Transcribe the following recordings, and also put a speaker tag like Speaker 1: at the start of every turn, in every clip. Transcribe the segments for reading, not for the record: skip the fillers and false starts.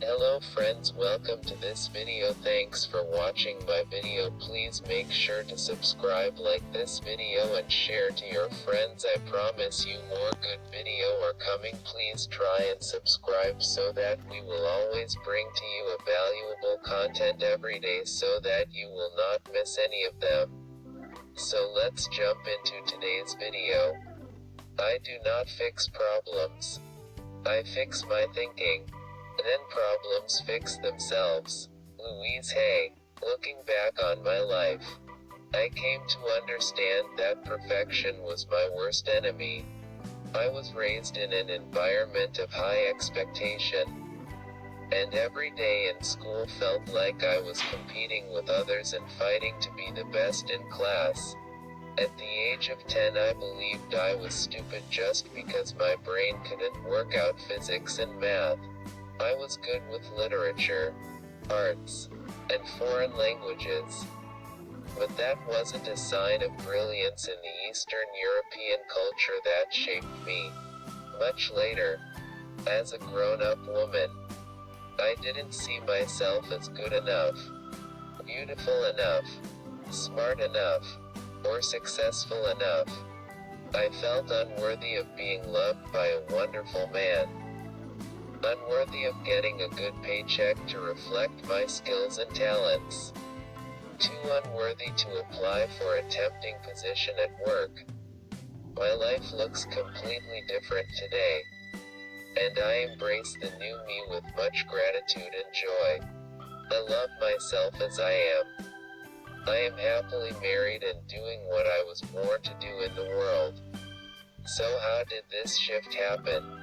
Speaker 1: Hello friends, welcome to this video. Thanks for watching my video. Please make sure to subscribe, like this video and share to your friends. I promise you more good video are coming. Please try and subscribe so that we will always bring to you a valuable content every day so that you will not miss any of them. So let's jump into today's video. I do not fix problems. I fix my thinking. Then problems fix themselves. Louise Hay. Looking back on my life, I came to understand that perfection was my worst enemy. I was raised in an environment of high expectation, and every day in school felt like I was competing with others and fighting to be the best in class. At the age of 10, I believed I was stupid just because my brain couldn't work out physics and math. I was good with literature, arts, and foreign languages. But that wasn't a sign of brilliance in the Eastern European culture that shaped me. Much later, as a grown-up woman, I didn't see myself as good enough, beautiful enough, smart enough, or successful enough. I felt unworthy of being loved by a wonderful man. Unworthy of getting a good paycheck to reflect my skills and talents. Too unworthy to apply for a tempting position at work. My life looks completely different today, and I embrace the new me with much gratitude and joy. I love myself as I am. I am happily married and doing what I was born to do in the world. So how did this shift happen?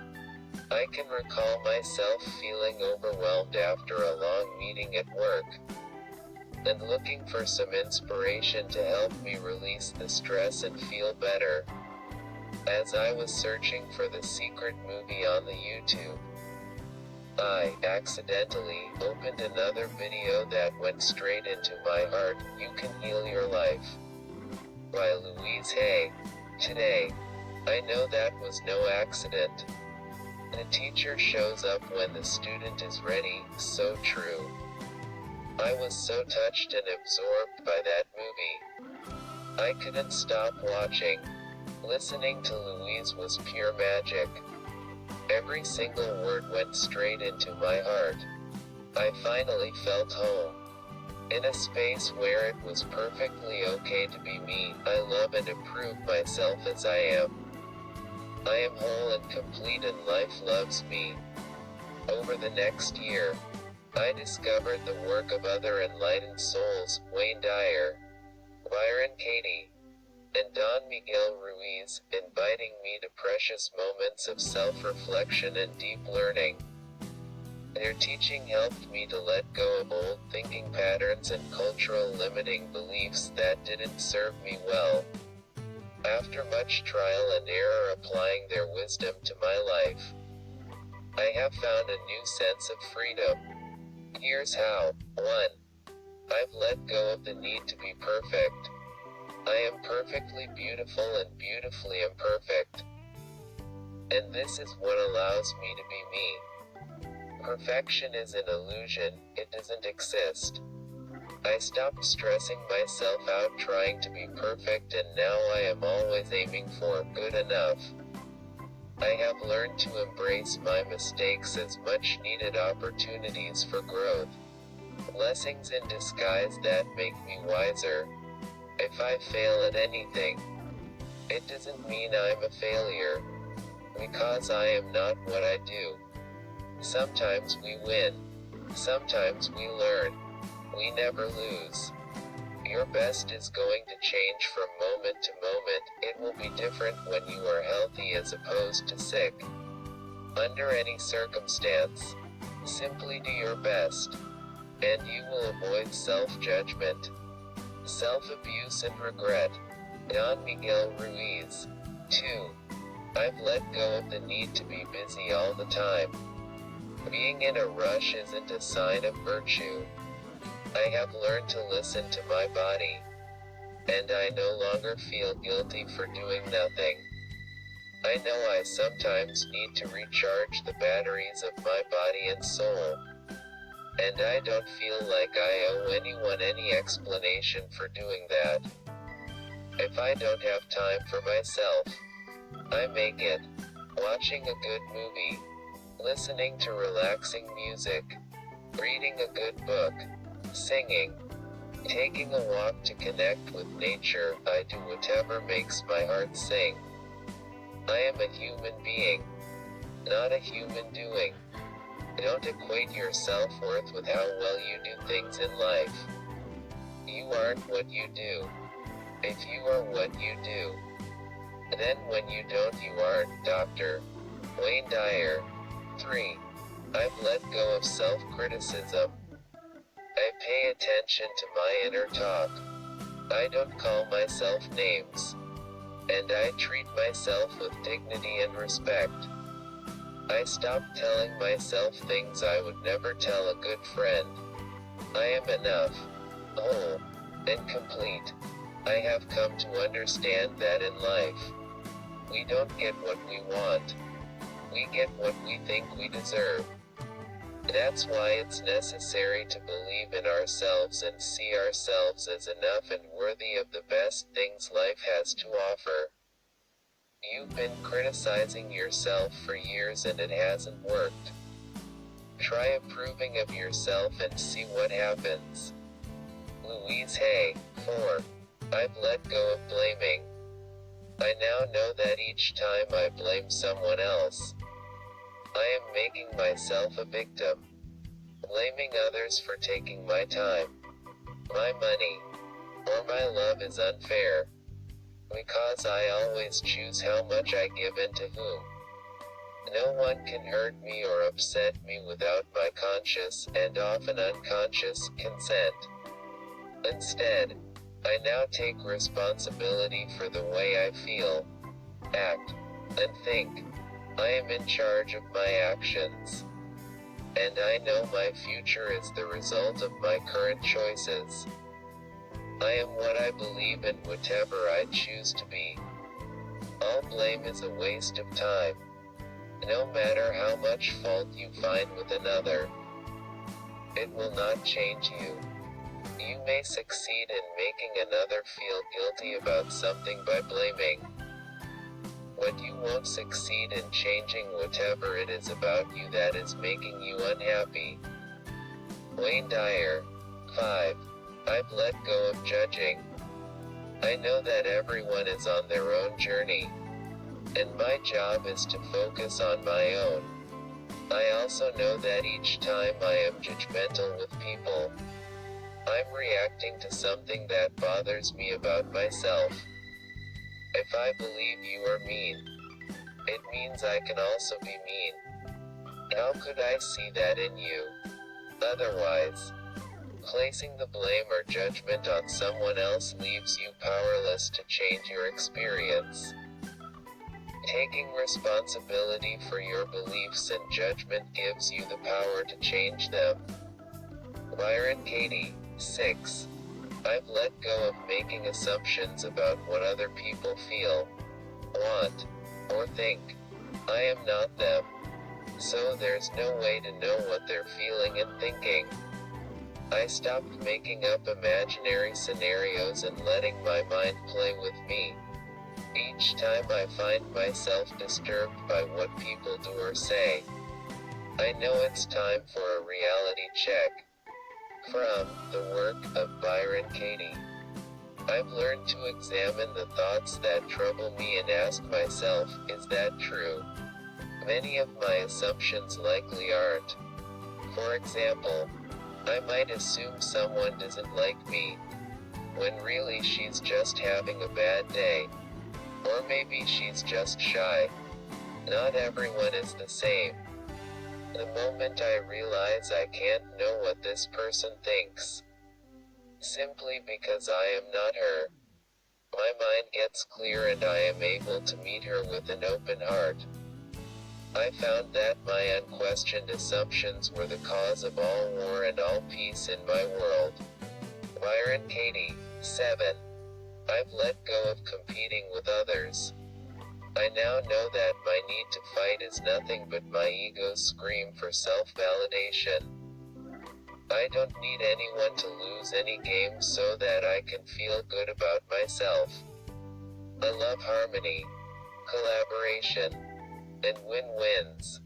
Speaker 1: I can recall myself feeling overwhelmed after a long meeting at work, and looking for some inspiration to help me release the stress and feel better. As I was searching for the secret movie on the YouTube, I accidentally opened another video that went straight into my heart. You Can Heal Your Life by Louise Hay. Today, I know that was no accident. The teacher shows up when the student is ready. So true. I was so touched and absorbed by that movie. I couldn't stop watching. Listening to Louise was pure magic. Every single word went straight into my heart. I finally felt home. In a space where it was perfectly okay to be me. I love and approve myself as I am. I am whole and complete and life loves me. Over the next year, I discovered the work of other enlightened souls, Wayne Dyer, Byron Katie, and Don Miguel Ruiz, inviting me to precious moments of self-reflection and deep learning. Their teaching helped me to let go of old thinking patterns and cultural limiting beliefs that didn't serve me well. After much trial and error applying their wisdom to my life, I have found a new sense of freedom. Here's how. 1. I've let go of the need to be perfect. I am perfectly beautiful and beautifully imperfect. And this is what allows me to be me. Perfection is an illusion, it doesn't exist. I stopped stressing myself out trying to be perfect, and now I am always aiming for good enough. I have learned to embrace my mistakes as much needed opportunities for growth. Blessings in disguise that make me wiser. If I fail at anything, it doesn't mean I'm a failure, because I am not what I do. Sometimes we win. Sometimes we learn. We never lose. Your best is going to change from moment to moment. It will be different when you are healthy as opposed to sick. Under any circumstance, simply do your best, and you will avoid self-judgment, self-abuse and regret. Don Miguel Ruiz. 2. I've let go of the need to be busy all the time. Being in a rush isn't a sign of virtue. I have learned to listen to my body, and I no longer feel guilty for doing nothing. I know I sometimes need to recharge the batteries of my body and soul. And I don't feel like I owe anyone any explanation for doing that. If I don't have time for myself, I make it. Watching a good movie, listening to relaxing music, reading a good book, singing, taking a walk to connect with nature. I do whatever makes my heart sing. I am a human being, not a human doing. Don't equate your self-worth with how well you do things in life. You aren't what you do. If you are what you do, then when you don't, you aren't. Dr. Wayne Dyer. 3. I've let go of self-criticism. I pay attention to my inner talk. I don't call myself names. And I treat myself with dignity and respect. I stopped telling myself things I would never tell a good friend. I am enough, whole, and complete. I have come to understand that in life, we don't get what we want. We get what we think we deserve. That's why it's necessary to believe in ourselves and see ourselves as enough and worthy of the best things life has to offer. You've been criticizing yourself for years and it hasn't worked. Try approving of yourself and see what happens. Louise Hay. 4. I've let go of blaming. I now know that each time I blame someone else, I am making myself a victim. Blaming others for taking my time, my money, or my love is unfair. Because I always choose how much I give and to whom. No one can hurt me or upset me without my conscious, and often unconscious, consent. Instead, I now take responsibility for the way I feel, act, and think. I am in charge of my actions. And I know my future is the result of my current choices. I am what I believe and whatever I choose to be. All blame is a waste of time. No matter how much fault you find with another, it will not change you. You may succeed in making another feel guilty about something by blaming, but you won't succeed in changing whatever it is about you that is making you unhappy. Wayne Dyer. 5. I've let go of judging. I know that everyone is on their own journey, and my job is to focus on my own. I also know that each time I am judgmental with people, I'm reacting to something that bothers me about myself. If I believe you are mean, it means I can also be mean. How could I see that in you? Otherwise, placing the blame or judgment on someone else leaves you powerless to change your experience. Taking responsibility for your beliefs and judgment gives you the power to change them. Byron Katie. 6. I've let go of making assumptions about what other people feel, want, or think. I am not them, so there's no way to know what they're feeling and thinking. I stopped making up imaginary scenarios and letting my mind play with me. Each time I find myself disturbed by what people do or say, I know it's time for a reality check. From the work of Byron Katie. I've learned to examine the thoughts that trouble me and ask myself, is that true? Many of my assumptions likely aren't. For example, I might assume someone doesn't like me, when really she's just having a bad day. Or maybe she's just shy. Not everyone is the same. The moment I realize I can't know what this person thinks, simply because I am not her, my mind gets clear and I am able to meet her with an open heart. I found that my unquestioned assumptions were the cause of all war and all peace in my world. Byron Katie. 7. I've let go of competing with others. I now know that my need to fight is nothing but my ego's scream for self-validation. I don't need anyone to lose any games so that I can feel good about myself. I love harmony, collaboration, and win-wins.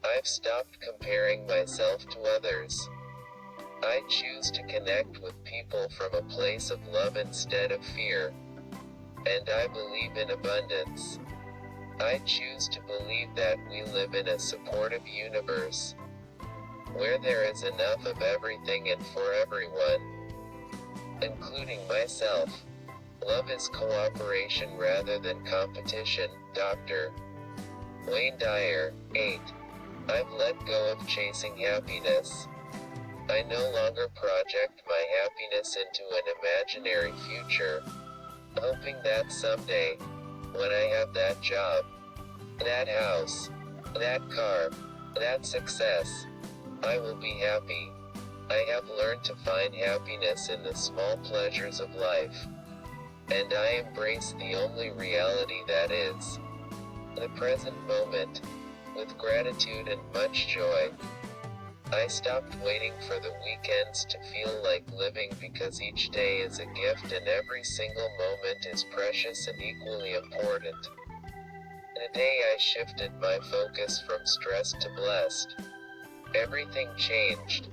Speaker 1: I've stopped comparing myself to others. I choose to connect with people from a place of love instead of fear. And I believe in abundance. I choose to believe that we live in a supportive universe, where there is enough of everything and for everyone, including myself. Love is cooperation rather than competition. Dr. Wayne Dyer. 8. I've let go of chasing happiness. I no longer project my happiness into an imaginary future, hoping that someday, when I have that job, that house, that car, that success, I will be happy. I have learned to find happiness in the small pleasures of life, and I embrace the only reality that is the present moment, with gratitude and much joy. I stopped waiting for the weekends to feel like living because each day is a gift and every single moment is precious and equally important. In a day I shifted my focus from stress to blessed. Everything changed.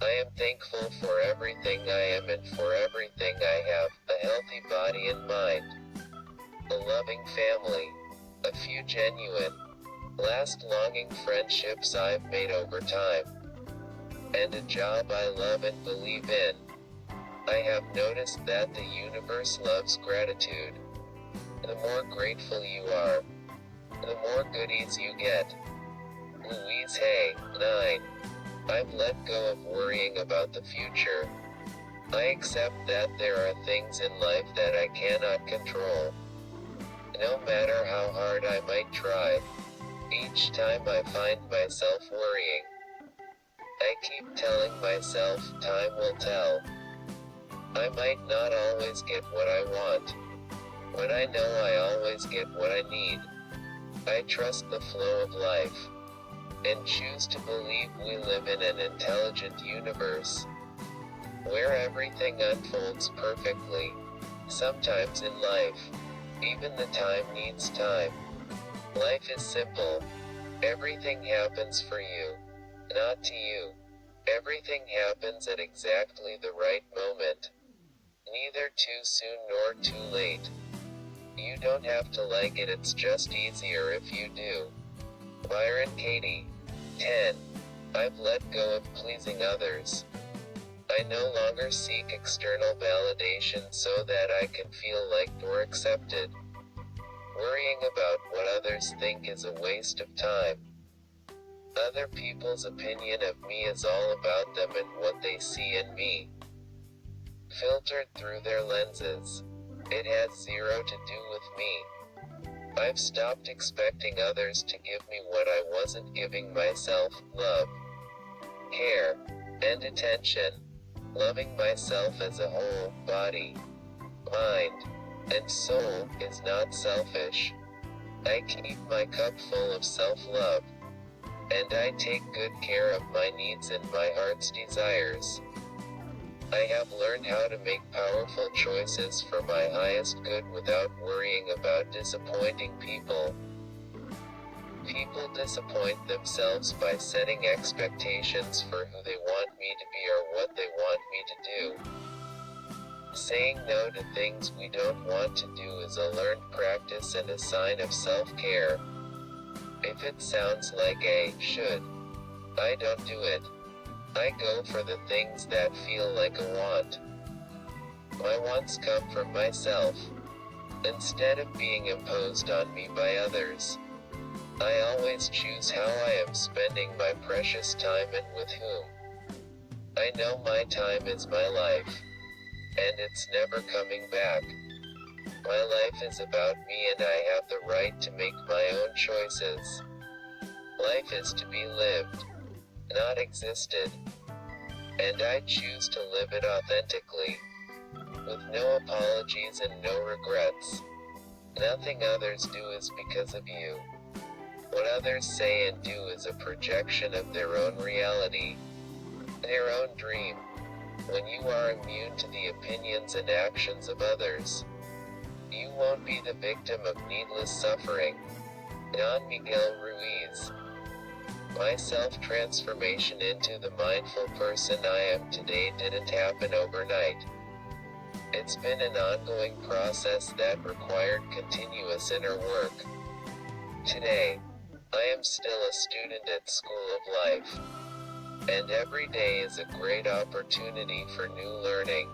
Speaker 1: I am thankful for everything I am and for everything I have, a healthy body and mind, a loving family, a few genuine, longing friendships I've made over time, and a job I love and believe in. I have noticed that the universe loves gratitude. The more grateful you are, the more goodies you get. Louise Hay. 9. I've let go of worrying about the future. I accept that there are things in life that I cannot control. No matter how hard I might try, each time I find myself worrying, I keep telling myself, time will tell. I might not always get what I want, but I know I always get what I need. I trust the flow of life, and choose to believe we live in an intelligent universe, where everything unfolds perfectly. Sometimes in life, even the time needs time. Life is simple. Everything happens for you, not to you. Everything happens at exactly the right moment. Neither too soon nor too late. You don't have to like it, it's just easier if you do. Byron Katie. 10. I've let go of pleasing others. I no longer seek external validation so that I can feel liked or accepted. Worrying about what others think is a waste of time. Other people's opinion of me is all about them and what they see in me, filtered through their lenses. It has zero to do with me. I've stopped expecting others to give me what I wasn't giving myself. Love, care, and attention. Loving myself as a whole, body, mind, and soul, is not selfish. I keep my cup full of self-love, and I take good care of my needs and my heart's desires. I have learned how to make powerful choices for my highest good without worrying about disappointing people. People disappoint themselves by setting expectations for who they want me to be or what they want me to do. Saying no to things we don't want to do is a learned practice and a sign of self-care. If it sounds like a should, I don't do it. I go for the things that feel like a want. My wants come from myself, instead of being imposed on me by others. I always choose how I am spending my precious time and with whom. I know my time is my life, and it's never coming back. My life is about me and I have the right to make my own choices. Life is to be lived, not existed, and I choose to live it authentically, with no apologies and no regrets. Nothing others do is because of you. What others say and do is a projection of their own reality. their own dream. When you are immune to the opinions and actions of others, you won't be the victim of needless suffering. Don Miguel Ruiz. My self-transformation into the mindful person I am today didn't happen overnight. It's been an ongoing process that required continuous inner work. Today, I am still a student at School of Life, and every day is a great opportunity for new learning.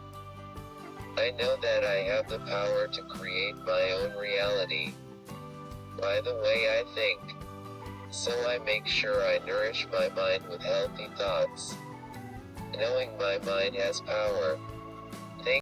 Speaker 1: I know that I have the power to create my own reality by the way I think, so I make sure I nourish my mind with healthy thoughts. Knowing my mind has power,